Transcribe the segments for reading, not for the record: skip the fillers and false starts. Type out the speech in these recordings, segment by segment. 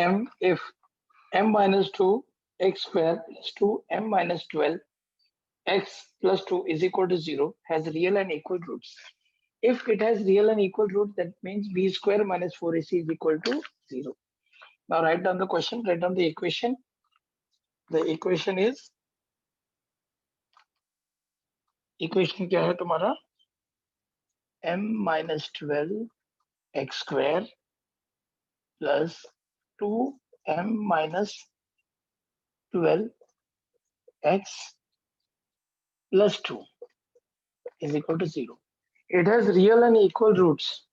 m if m minus 2 x square plus 2 m minus 12 x plus 2 is equal to 0 has real and equal roots. If it has real and equal roots, that means b square minus 4ac is equal to 0. Now write down the question, write down the equation. The equation is, equation क्या है तुम्हारा, m minus 12 x square plus 2m minus 12 x plus 2 is equal to 0. It has real and equal roots.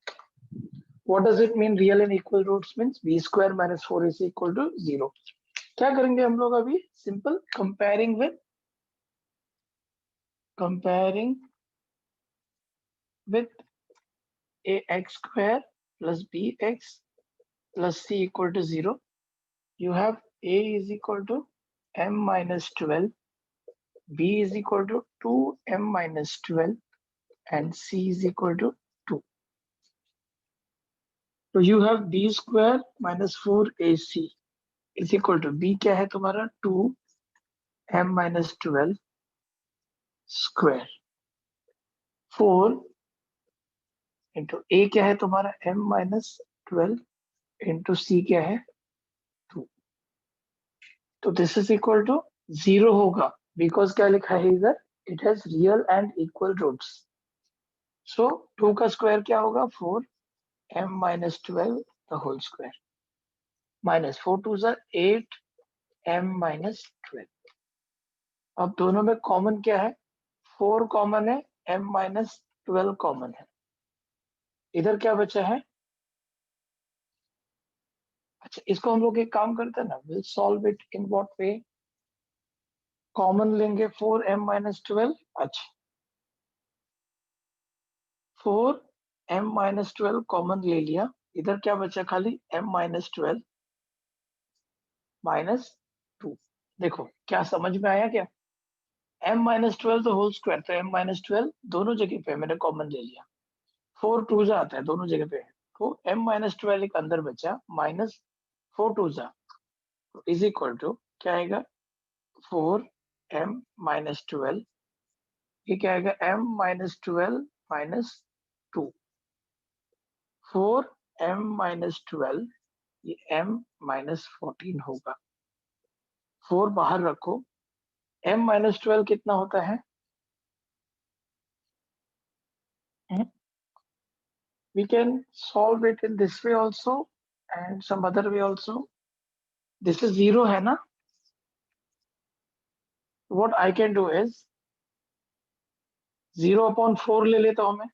What does it mean real and equal roots? Means b square minus 4 is equal to 0. क्या करेंगे हम लोग अभी? Simple comparing with ax square plus bx plus c equal to 0. You have a is equal to m minus 12, b is equal to 2m minus 12 and c is equal to 2. So you have b square minus 4ac is equal to b क्या है तुम्हारा 2m minus 12 square 4 into a क्या है तुम्हारा m minus 12 into c क्या है 2. तो this is equal to 0 होगा because क्या लिखा है इधर, it has real and equal roots. So 2 का स्क्वायर क्या होगा 4m minus 12 the whole square minus 4 2s are 8m minus 12. अब दोनों में कॉमन क्या है, 4 कॉमन है, m minus 12 कॉमन है. इधर क्या बचा है, अच्छा इसको हम लोग एक काम करते हैं ना, will solve it in what way. Common लेंगे 4m minus 12. अच्छा 4m minus 12 कॉमन ले लिया, इधर क्या बचा खाली m minus 12 minus 2. देखो क्या समझ में आया क्या, m minus 12 तो होल स्क्वायर, तो m minus 12 दोनों जगह पे मैंने कॉमन ले लिया. 4 2 जा आता है दोनों जगह पे, तो m minus 12 एक अंदर बचा माइनस 4 2 जा इज इक्वल टू क्या आएगा 4m minus 12, ये क्या आएगा m minus 12 minus 2. 4m minus 12 ये m minus 14 होगा. 4 बाहर रखो, m minus 12 कितना होता है, we can solve it in this way also and some other way also. This is 0 है ना, what I can do is 0 upon 4 ले लेता हूं मैं,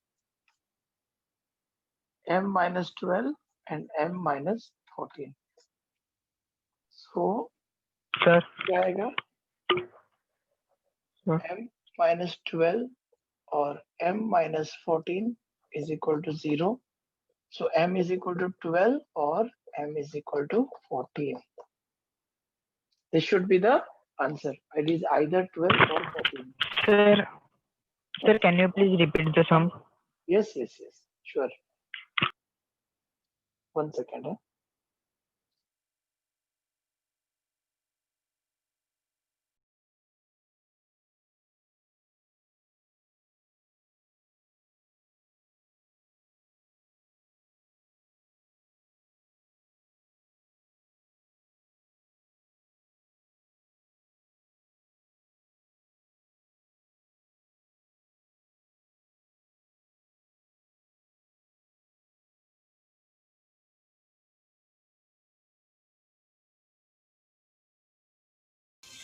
m minus 12 and m minus 14. So sir क्या आएगा m minus 12 और m minus 14 is equal to 0. So m is equal to 12 or m is equal to 14. This should be the answer. It is either 12 or 14. Sir, can you please repeat the sum? Yes, sure. 1 second.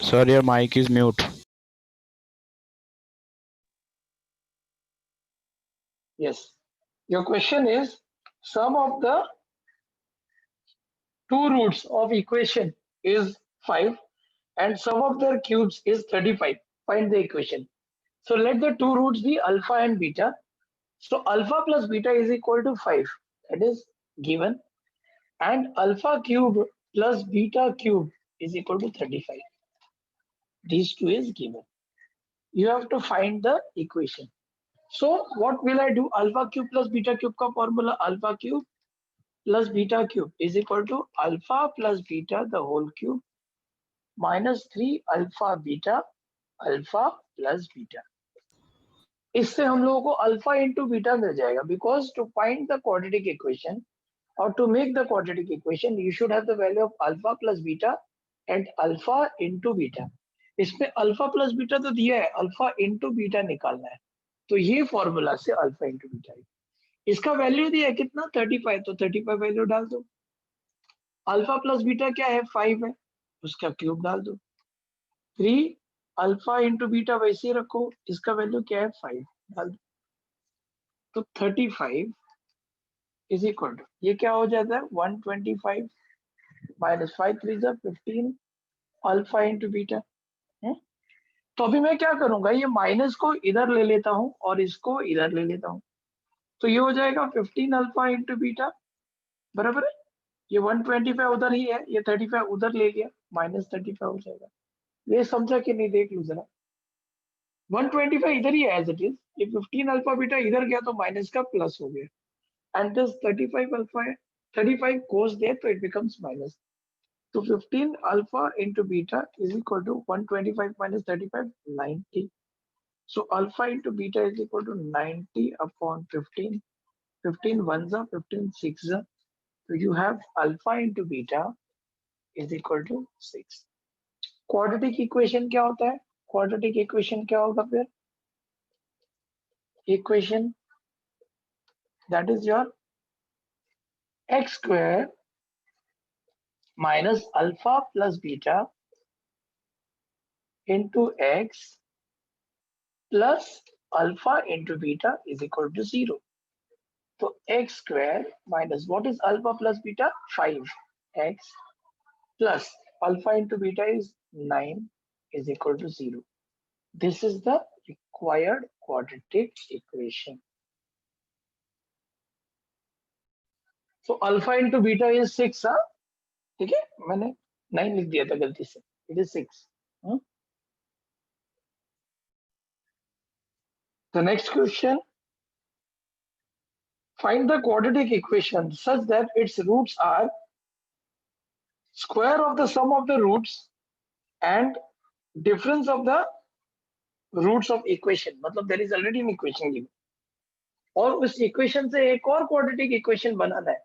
Sir, your mic is mute. Yes. Your question is sum of the two roots of equation is 5 and sum of their cubes is 35. Find the equation. So let the two roots be alpha and beta. So alpha plus beta is equal to 5. That is given. And alpha cube plus beta cube is equal to 35. These two is given. You have to find the equation. So what will I do? Alpha cube plus beta cube का formula alpha cube plus beta cube is equal to alpha plus beta the whole cube minus 3 alpha plus beta. इससे हम लोगों को alpha into beta मिल जाएगा, because to find the quadratic equation और to make the quadratic equation you should have the value of alpha plus beta and alpha into beta. इसमें alpha plus beta तो दिया है, अल्फा इंटू बीटा निकालना है, तो ये फॉर्मूला से अल्फा इंटू बीटा है. इसका वैल्यू दिया है कितना 35, तो 35 वैल्यू डाल दो. अल्फा प्लस बीटा क्या है 5 है, उसका क्यूब डाल दो. 3 अल्फा इंटू बीटा वैसे ही रखो, इसका वैल्यू क्या है 5 डाल दो. तो 35 इज इक्वल टू ये क्या हो जाता है 125 माइनस 5 3 15 अल्फा इंटू बीटा. तो अभी मैं क्या करूंगा, ये माइनस को इधर ले लेता हूं और इसको इधर ले लेता हूं, तो ये हो जाएगा 15 अल्फा इंटू बीटा बराबर है. ये 125 उधर ही है, ये 35 उधर ले लिया, माइनस 35 हो जाएगा. ये समझा कि नहीं, देख लो जरा. 125 इधर ही है एज इट इज, ये 15 अल्फा बीटा इधर गया तो माइनस का प्लस हो गया, एंड दिस 35 अल्फा है, 35 goes there तो it becomes minus. तो 15 alpha into beta is equal to 125 minus 35 90. So alpha into beta is equal to 90 upon 15. 15 ones are 15 six are. So you have alpha into beta is equal to 6. Quadratic equation क्या होता है? Quadratic equation क्या होगा फिर? Equation that is your x square minus alpha plus beta into x plus alpha into beta is equal to 0. So x square minus what is alpha plus beta? 5x plus alpha into beta is 9 is equal to 0. This is the required quadratic equation. So alpha into beta is 6. ठीक है, मैंने 9 लिख दिया था गलती से, it is 6. The next question, find the quadratic equation such that its roots are square of the sum of the roots and difference of the roots of equation. मतलब there is already an equation given और उस equation से एक और quadratic equation बनाना है.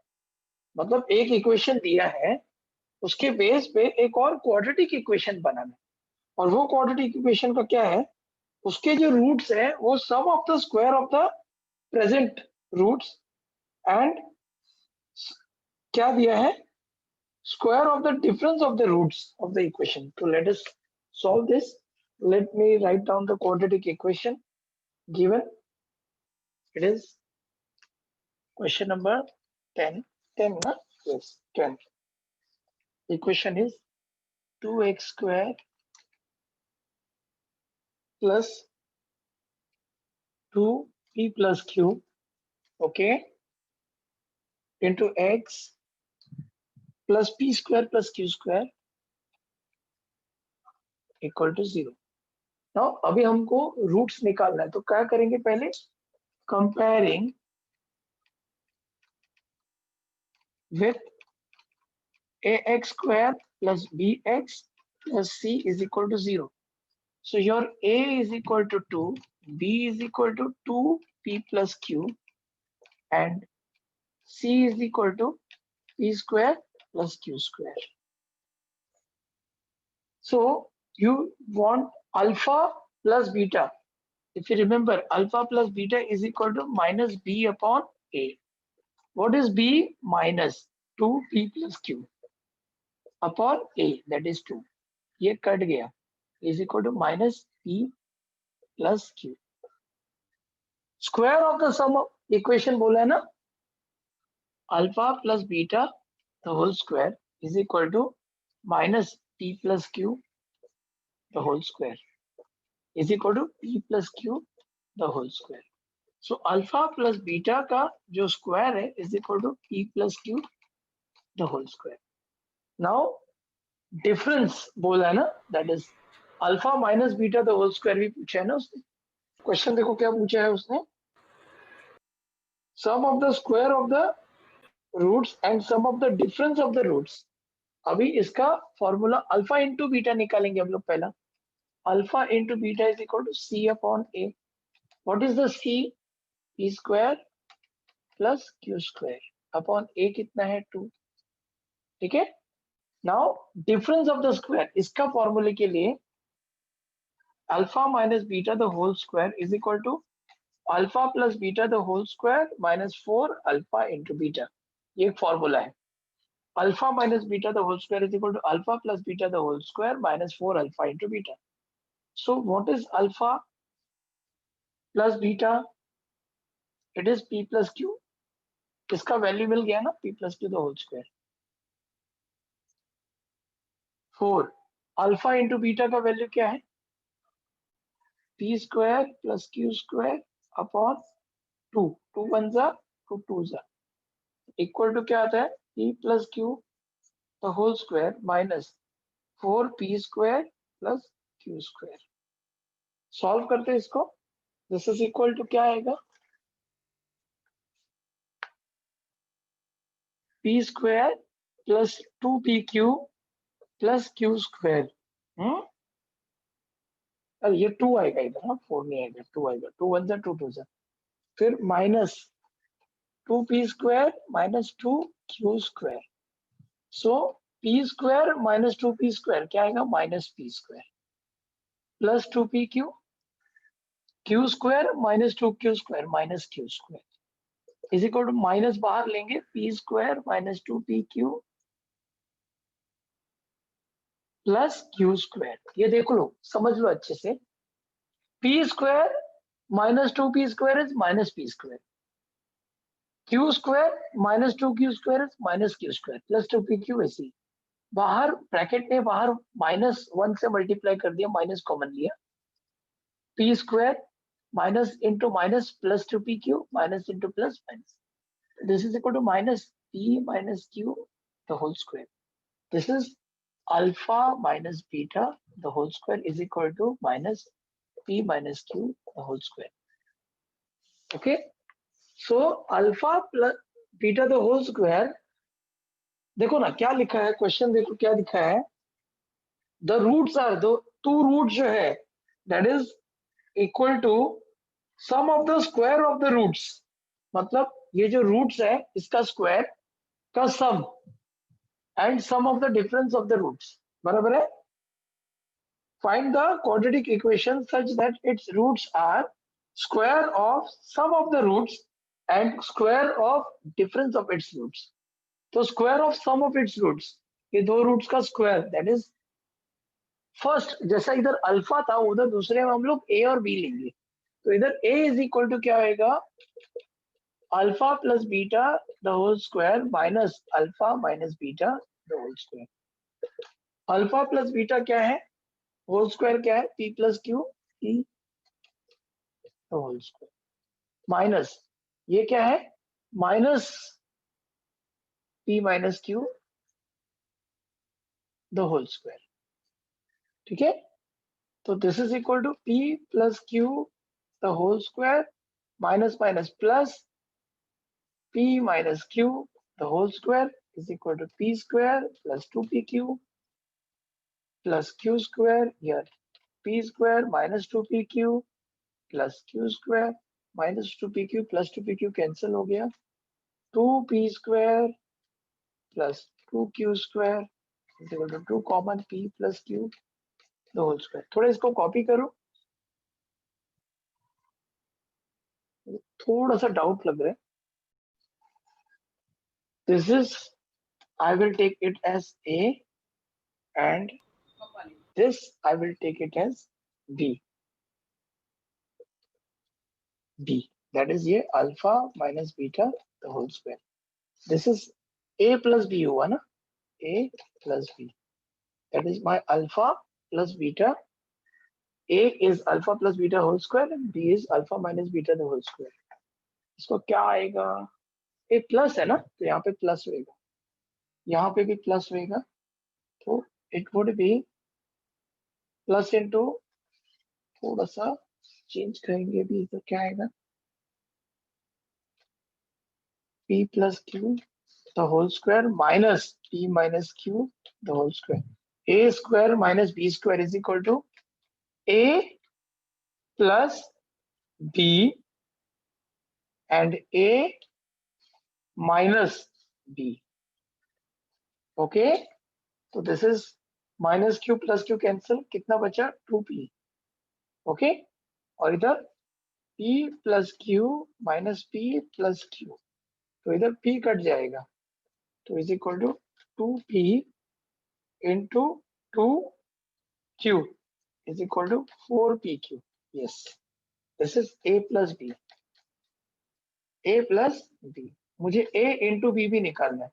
मतलब एक equation दिया है, उसके बेस पे एक और क्वाड्रेटिक इक्वेशन बनाना है, और वो क्वाड्रेटिक इक्वेशन का क्या है, उसके जो रूट्स है वो sum of the square of the present roots and क्या दिया है square of the difference of the roots of the equation. तो let us solve this. Let me write down the quadratic equation given. It is question number 10 ना? Yes 10. Equation is 2x square plus 2p plus q, okay, into x plus p square plus q square equal to 0. Now अभी हमको roots निकालना है, तो क्या करेंगे, पहले comparing with ax square plus bx plus c is equal to 0. So your a is equal to 2, b is equal to 2p plus q, and c is equal to p square plus q square. So you want alpha plus beta. If you remember, alpha plus beta is equal to minus b upon a. What is b? Minus 2p plus q upon a, that is 2. ये cut गया, is equal to minus p plus q. Square of the sum of equation बोला है ना, alpha plus beta the whole square is equal to minus p plus q the whole square is equal to p plus q the whole square. So alpha plus beta का जो square है is equal to p plus q the whole square. Now difference बोला है ना, that is alpha minus beta the whole square भी पूछा है ना उसने. क्वेश्चन देखो क्या पूछा है उसने, sum of the square of the roots and sum of the difference of the roots. अभी इसका फॉर्मूला अल्फा इंटू बीटा निकालेंगे हम लोग पहला। Alpha into beta is equal to C upon A. What is the C? P square plus Q square upon A कितना है 2। ठीक है, now difference of the square, इसका फॉर्मूले के लिए alpha minus beta the whole square is equal to alpha plus beta the whole square minus 4 alpha into beta. ये एक फॉर्मूला है। Alpha minus beta the whole square is equal to alpha plus beta the whole square minus 4 alpha into beta. So what is alpha plus beta? It is p plus q. इसका value मिल गया ना, p plus q the whole square. 4 alpha into beta का value क्या है? P square plus Q square upon 2। 2 one जा 2 2 जा equal to क्या आता है? P plus q the whole square minus 4 p square plus Q square. Solve करते हैं इसको। दिस इज इक्वल टू क्या आएगा? P square plus 2 P Q plus Q square. अरे ये 2 आएगा इधर, हाँ 4 नहीं आएगा, 2 आएगा। 2 वन जा 2 2 जा, फिर minus 2 P square minus 2 Q square. So P square minus 2 P square क्या आएगा? Minus P square plus 2 P Q, Q square minus 2 Q square minus Q square is equal to minus बाहर लेंगे P square minus 2 P Q plus Q square. ये देख लो, समझ लो अच्छे से। P square minus 2 P square is minus P square, Q square minus 2 Q square is minus Q square plus 2 P Q. ऐसी बाहर ब्रैकेट में बाहर माइनस 1 से मल्टीप्लाई कर दिया, माइनस कॉमन लिया। P square minus into minus plus 2 P Q minus into plus minus. This is equal to minus p minus q the whole square. This is alpha minus beta the whole square is equal to minus p minus q the whole square. Okay. So alpha plus beta the whole square, देखो ना क्या लिखा है question, देखो क्या लिखा है। The roots are दो टू रूट जो है that is equal to sum of the square of the roots. मतलब ये जो रूट्स है इसका स्क्वायर का सम and sum of the difference of the roots। बराबर है। Find the quadratic equation such that its roots are square of sum of the roots and square of difference of its roots। तो square of sum of its roots, ये दो roots का square that is first, जैसा इधर alpha था उधर दूसरे में हम लोग ए और बी लेंगे। तो इधर ए इज इक्वल टू क्या होएगा? Alpha plus beta the whole square minus alpha minus beta the whole square. Alpha plus beta क्या है? होल स्क्वायर क्या है? P plus q p whole square minus ये क्या है? Minus p minus q the whole square. ठीक है, तो this is equal to p plus q the whole square minus minus plus p minus q the whole square is equal to p square plus 2pq plus Q square, here p square minus 2pq plus Q square minus 2pq plus 2pq cancel हो गया, 2p square plus 2q square is equal to 2 common p plus q the whole square. थोड़ा इसको copy करो, थोड़ा सा doubt लग रहा है। This is, I will take it as a and this I will take it as b। that is ये alpha minus beta the whole square. This is a plus b हुआ ना, a plus b that is my alpha plus beta। a is alpha plus beta whole square and b is alpha minus beta the whole square। इसको क्या आएगा? a plus है ना, तो यहाँ पे प्लस होएगा, यहाँ पे भी प्लस होएगा, तो it would be plus into, थोड़ा सा चेंज करेंगे भी, तो क्या आएगा? p plus q the whole square minus p minus q the whole square. A square minus b square is equal to a plus b and a minus b. Okay, so this is minus q plus q cancel, कितना बचा 2p. Okay, और इधर p plus q minus p plus q, तो इधर p cut जाएगा, तो is equal to 2p into 2q is equal to 4pq. Yes, this is a plus b. a plus b, मुझे a into b भी निकालना है,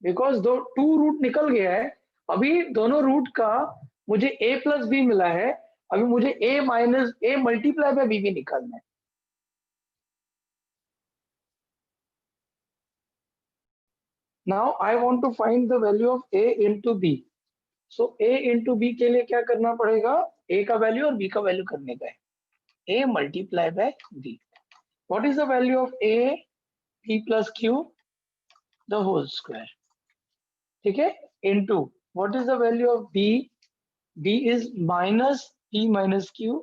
because दो 2 root निकल गया है. अभी दोनों रूट का मुझे a प्लस बी मिला है, अभी मुझे a minus a multiply by b भी निकालना है. Now I want to find the value of a into b. So a into b के लिए क्या करना पड़ेगा, a का वैल्यू और b का वैल्यू करने का है. a multiply by b. What is the value of a p plus q the whole square. ठीक है, into what is the value of b, b is minus p minus q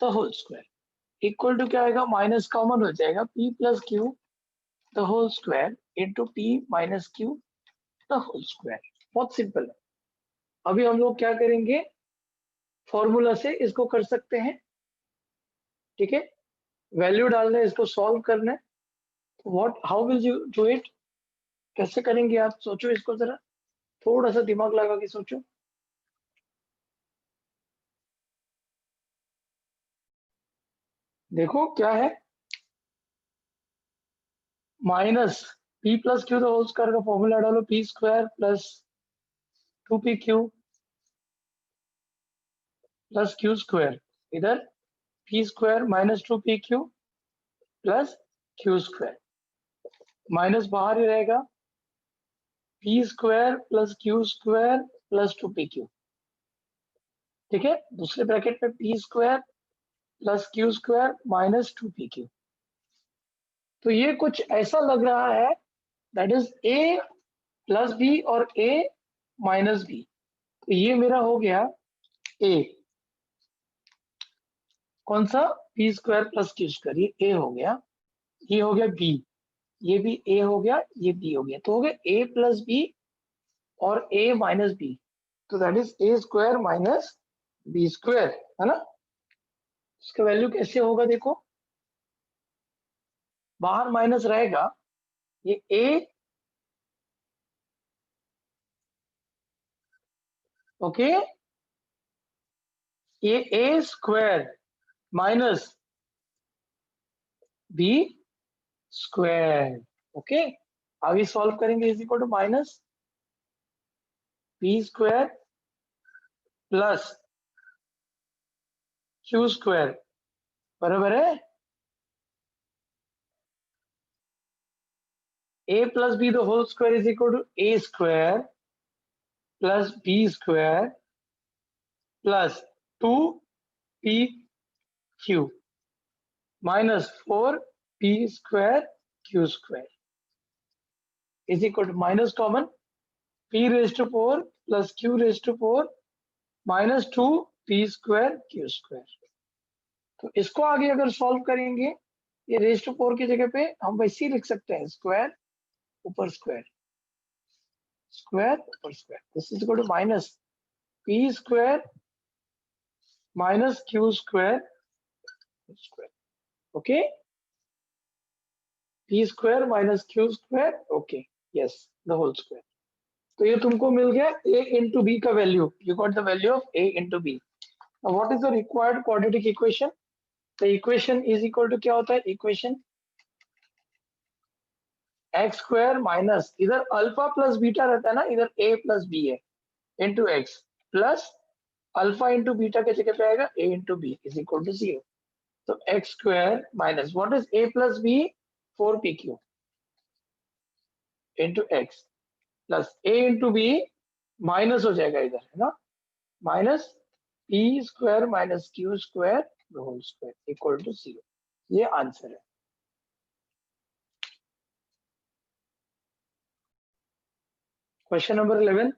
the whole square. Equal to क्या आएगा, minus common हो जाएगा, p plus q the whole square into p minus q the whole square. बहुत simple है. अभी हम लोग क्या करेंगे, फॉर्मूला से इसको कर सकते हैं. ठीक है, वैल्यू डालना है, इसको सॉल्व करना है. What, how will you do it, कैसे करेंगे आप, सोचो इसको जरा, थोड़ा सा दिमाग लगा के सोचो. देखो क्या है, minus p plus q the whole square का फॉर्मूला डालो, p square plus 2pq plus q square, इधर p square minus 2pq plus q square, minus बाहर ही रहेगा, p square plus q square plus 2pq. ठीक है, दूसरे ब्रैकेट में p square plus q square minus 2pq. तो ये कुछ ऐसा लग रहा है, that is a plus b और a माइनस बी. तो ये मेरा हो गया a, कौन सा, p square plus q square, ये a हो गया. ये हो गया b, ये भी a हो गया, ये b हो गया. तो हो गया a प्लस b और a माइनस b. तो that is a square minus b square, है ना. इसका वैल्यू कैसे होगा, देखो बाहर माइनस रहेगा, ये a, ओके, ये a square minus b square. Okay, अभी सॉल्व करेंगे, is equal to minus b square plus q square, बराबर है a plus b the whole square is equal to a square plus b square plus 2pq minus 4p square q square is equal to minus common, p raise to 4 plus q raise to 4 minus 2p square q square. तो इसको आगे अगर solve करेंगे, ये raise to 4 की जगह पे हम वैसे ही लिख सकते हैं, स्क्वायर ऊपर स्क्वायर, स्क्वायर ऊपर square. This is equal to minus p square minus q square square. Okay, p square minus q square, okay, yes, the whole square. तो ये तुमको मिल गया a इंटू b का value. You got the value of a into b. What is the required quadratic equation. The equation is equal to, क्या होता है equation, x square minus, इधर अल्फा प्लस बीटा रहता है ना, इधर a प्लस b है, into x plus alpha into beta के जगह पे आएगा a into b is equal to 0. तो x square minus what is a plus b, 4pq into x plus a into b minus हो जाएगा इधर, है ना, माइनस p square minus q square whole square equal to 0. ये answer है. Question number 11.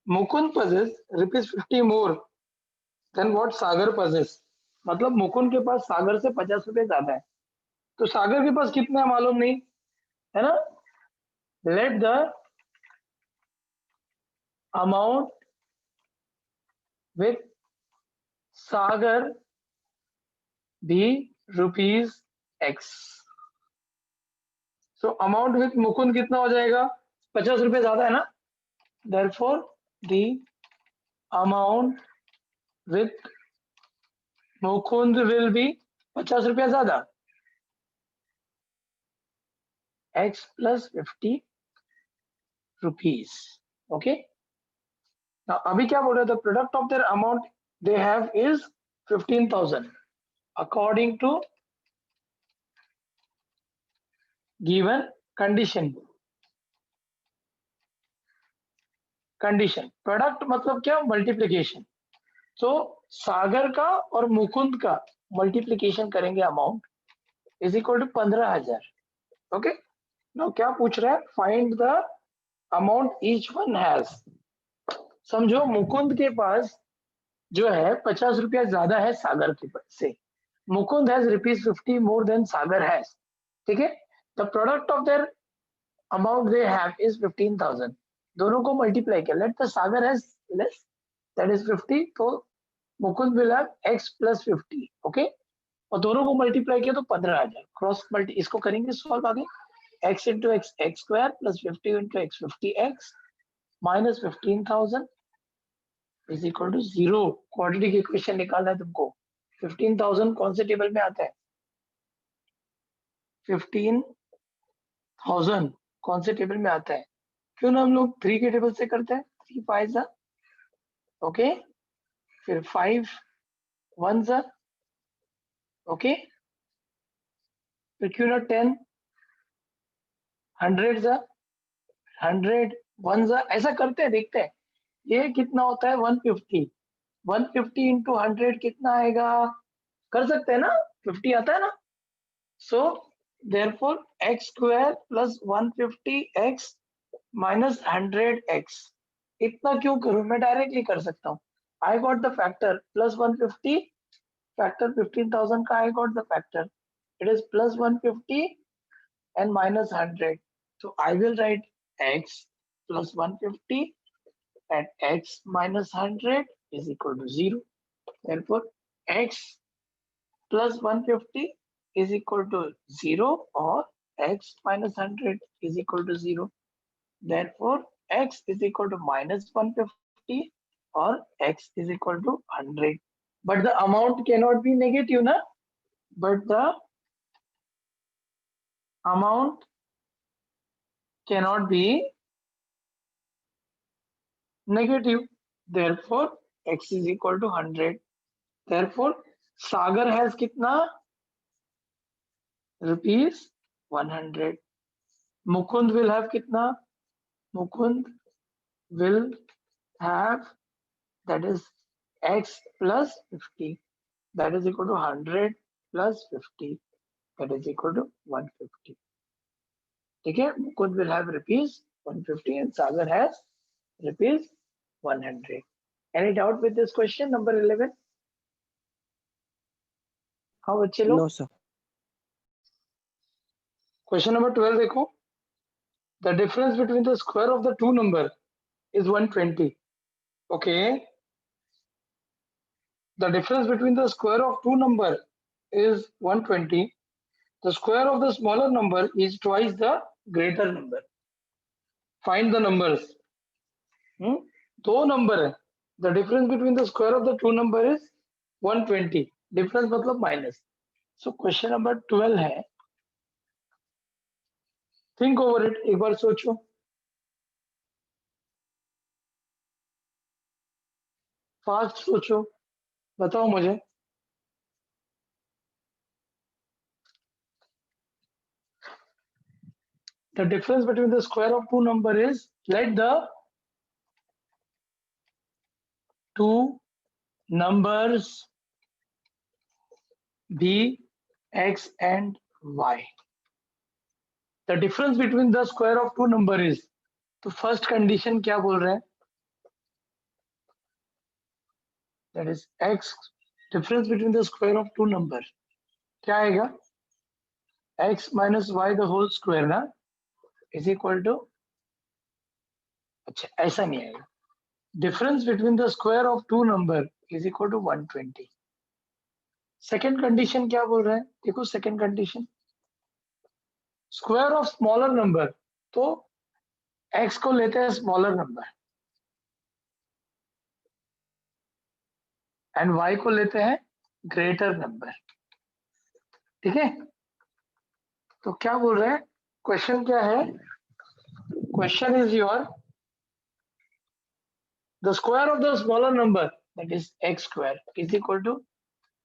Mukund possesses ₹50 more than what Sagar possesses. मतलब मुकुंद के पास सागर से 50 रुपए ज्यादा है, तो सागर के पास कितना है मालूम नहीं है ना. Let the amount with Sagar be ₹X. So amount with Mukund कितना हो जाएगा, 50 रुपए ज्यादा है ना. Therefore the amount with Mukund will be 50 रुपया ज्यादा. X plus 50 rupees. Okay. Now अभी क्या बोल रहे थे, product of their amount they have is 15,000 according to given condition. Product मतलब क्या, मल्टीप्लीकेशन. तो सागर का और मुकुंद का मल्टीप्लीकेशन करेंगे, अमाउंट इज इक्वल टू 15,000. ओके. नाउ क्या पूछ रहा है, find the amount each one has. समझो मुकुंद के पास जो है 50 रुपया ज्यादा है सागर के पास से. Mukund has ₹50 more than Sagar has. ठीक है. The product of their amount they have is 15,000. दोनों को मल्टीप्लाई किया. Let the Sagar has less, that is 50, तो Mukund will have x plus 50. Okay. और दोनों को मल्टीप्लाई किया तो 15,000. क्रॉस मल्टी इसको करेंगे सॉल्व आगे. x into x x square plus 50 into x 50x minus 15,000 is equal to 0. Quadratic equation निकालना है तुमको. 15,000 कौन से टेबल में आता है, 15,000 कौन से टेबल में आता है. क्यों ना हम लोग 3 के टेबल से करते हैं. 3 5 जा, ओके. फिर 5 1 जा, ओके. फिर क्यों ना 10 100 जा, 100 1 जा, ऐसा करते हैं, देखते हैं ये कितना होता है. 150. 150 इंटू 100 कितना आएगा, कर सकते हैं ना, 50 आता है ना. सो therefore x square plus 150x minus 100x. इतना क्यों करूं, मैं डायरेक्टली कर सकता हूं. I got the factor plus 150, factor 15,000 का I got the factor. It is plus 150 and minus 100. So I will write x plus 150 and x minus 100 is equal to 0. Therefore x plus 150 is equal to 0 or x minus 100 is equal to 0. Therefore x is equal to minus 150 or x is equal to 100. But the amount cannot be negative, na? But the amount cannot be negative. Therefore x is equal to 100. Therefore Sagar has kitna, ₹100. Mukund will have kitna, Mukund will have, that is x plus 50, that is equal to 100 plus 50, that is equal to 150. ठीक है. Mukund will have ₹150 and Sagar has ₹100. Any doubt with this question number 11? हाँ बच्चे लोग. No, sir. Question number 12 देखो. The difference between the square of the two number is 120. Okay. The difference between the square of two number is 120. The square of the smaller number is twice the greater number. Find the numbers. दो number है. The difference between the square of the two number is 120. Difference मतलब minus. So question number 12 है. Think over it. एक बार सोचो. Fast सोचो, बताओ मुझे. The difference between the square of two number is, let the two numbers be x and y. The difference between the square of two number is, तो first condition क्या बोल रहे हैं, that is x, difference between the square of two number क्या आएगा, x minus y the whole square ना, is equal to, अच्छा ऐसा नहीं आएगा, difference between the square of two number is equal to 120। Second condition क्या बोल रहे हैं, देखो second condition, square of smaller number, तो x को लेते हैं स्मॉलर नंबर एंड y को लेते हैं ग्रेटर नंबर, ठीक है। तो क्या बोल रहे हैं, क्वेश्चन क्या है, question is your the square of the smaller number that is x square is equal to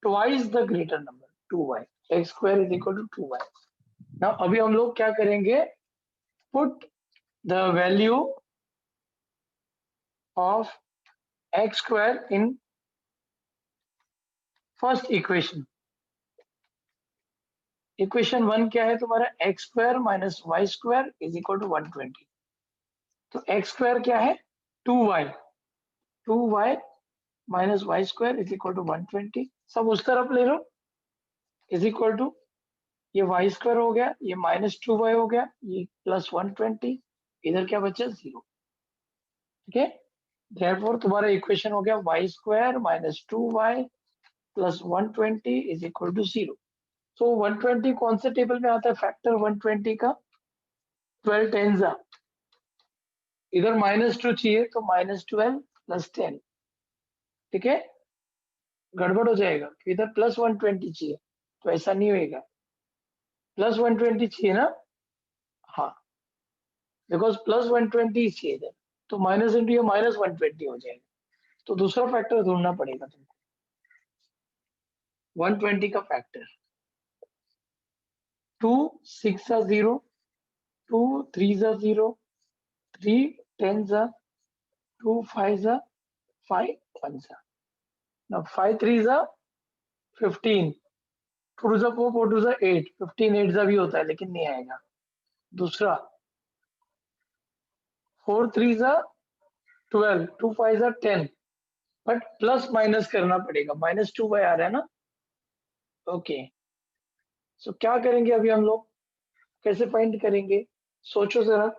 twice the greater number 2y, x square is equal to 2y। Now अभी हम लोग क्या करेंगे, put the value of x square in first equation. Equation 1 क्या है तुम्हारा, x square minus y square is equal to 120। तो x square क्या है 2y, 2y minus y square is equal to 120, सब उस तरफ ले लो, इज इक्वल टू ये वाई स्क्वायर हो गया, ये माइनस 2y हो गया, ये प्लस 120, इधर क्या बचा 0, ठीक है। देयरफॉर तुम्हारा इक्वेशन हो गया y square minus 2y plus 120 is equal to 0। तो 120 कौन से टेबल में आता है, फैक्टर 120 का 12 टेंस, इधर -2 चाहिए तो -12 प्लस 10, ठीक है, गड़बड़ हो जाएगा, इधर प्लस 120 चाहिए तो ऐसा नहीं होएगा, प्लस 120 चाहिए ना, हाँ, बिकॉज प्लस 120 चाहिए इधर, तो माइनस इंटू ये -120 हो जाएगा, तो दूसरा फैक्टर ढूंढना पड़ेगा तुमको, 120 का फैक्टर, 2 6 0, 2 3 0, 3 10 2 5 5 1 now 5 3 15, 2 2 4 4 2 8, 15 8 भी होता है लेकिन नहीं आएगा। दूसरा 4 3 12, 2 5 10, बट प्लस माइनस करना पड़ेगा, -2 आ रहा है ना, ओके। सो क्या करेंगे अभी हम लोग, कैसे फाइंड करेंगे, सोचो जरा,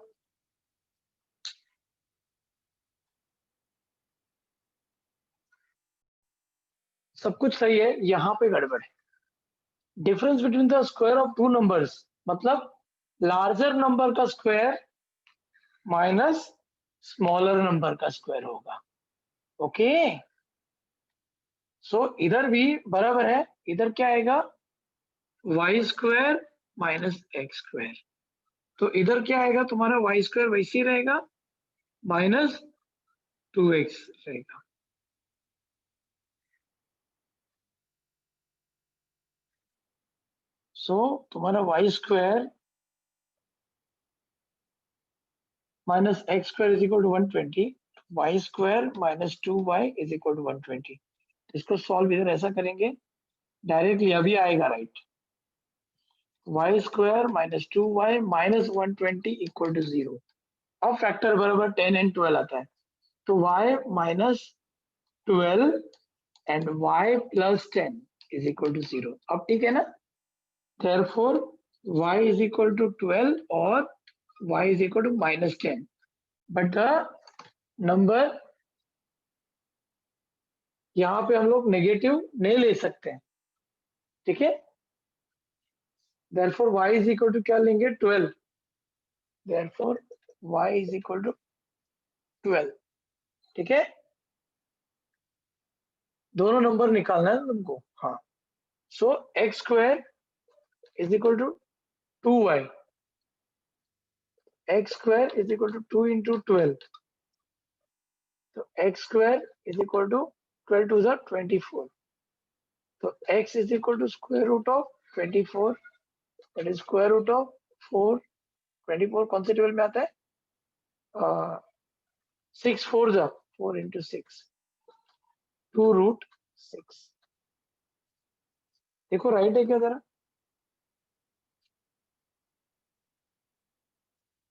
सब कुछ सही है, यहाँ पे गड़बड़ है। Difference between the square of two numbers मतलब लार्जर नंबर का स्क्वायर माइनस स्मॉलर नंबर का स्क्वायर होगा, ओके। सो इधर भी बराबर है, इधर क्या आएगा y square minus x square, तो इधर क्या आएगा तुम्हारा वाई स्क्वायर वैसे ही रहेगा, -2x रहेगा। सो तुम्हारा y square minus x square is equal to 120, y square minus 2y is equal to 120। इसको सॉल्व इधर ऐसा करेंगे, डायरेक्टली अभी आएगा right, y square minus 2y minus 120 equal to 0। अब फैक्टर बराबर 10 एंड 12 आता है, तो y minus 12 and y plus 10 is equal to 0। अब ठीक है ना, therefore y is equal to 12 और y is equal to -10, but the number यहाँ पे हम लोग नेगेटिव नहीं ले सकते हैं, ठीक है। therefore y is equal to क्या लेंगे 12, therefore y is equal to 12, ठीक है। दोनों नंबर निकालना है तुमको, हाँ। So X square is equal to 2y, X square is equal to 2 into 12, तो x square is equal to 12 two 24, तो x is equal to square root of 24, that is square root of 4, 24 कौन से table में आता है, 6 4 4 into 6, 2 root 6, देखो right है क्या जरा,